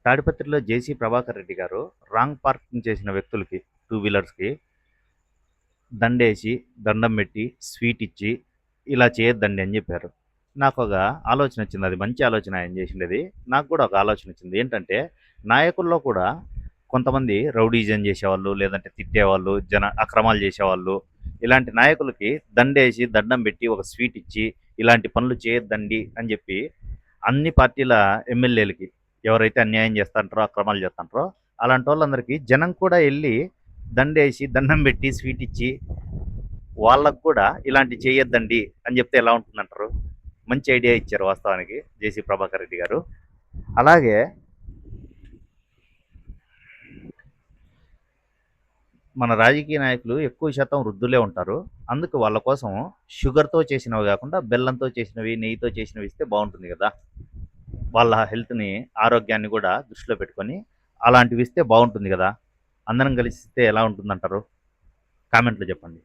తాడిపత్రిలో జేసీ ప్రభాకర్ రెడ్డి గారు wrong parking చేసిన వ్యక్తులకి, టూ వీలర్స్‌కి దండేసి, దండం పెట్టి, స్వీట్ ఇచ్చి, ఇలా చేయొద్దండి అని చెప్పారు. నాకొక ఆలోచన వచ్చింది. అది మంచి ఆలోచన ఆయన చేసిండేది. నాకు కూడా ఒక ఆలోచన వచ్చింది. ఏంటంటే, నాయకుల్లో కూడా కొంతమంది రౌడీయిజం చేసేవాళ్ళు, లేదంటే తిట్టేవాళ్ళు, అక్రమాలు చేసేవాళ్ళు, ఇలాంటి నాయకులకి దండేసి, దండం పెట్టి, ఒక స్వీట్ ఇచ్చి, ఇలాంటి పనులు చేయొద్దండి అని చెప్పి అన్ని పార్టీల ఎమ్మెల్యేలకి ఎవరైతే అన్యాయం చేస్తుంటారో, అక్రమాలు చేస్తుంటారో అలాంటి వాళ్ళందరికీ జనం కూడా వెళ్ళి దండేసి, దండం పెట్టి, స్వీట్ ఇచ్చి, వాళ్ళకు కూడా ఇలాంటి చేయొద్దండి అని చెప్తే ఎలా ఉంటుందంటారు? మంచి ఐడియా ఇచ్చారు వాస్తవానికి జేసీ ప్రభాకర్ రెడ్డి గారు. అలాగే మన రాజకీయ నాయకులు ఎక్కువ శాతం వృద్ధులే ఉంటారు. అందుకు వాళ్ళ కోసం షుగర్‌తో చేసినవి కాకుండా బెల్లంతో చేసినవి, నెయ్యితో చేసినవి ఇస్తే బాగుంటుంది కదా! వాళ్ళ హెల్త్‌ని, ఆరోగ్యాన్ని కూడా దృష్టిలో పెట్టుకొని అలాంటివి ఇస్తే బాగుంటుంది కదా! అందరం కలిసి ఇస్తే ఎలా ఉంటుందంటారు? కామెంట్‌లో చెప్పండి.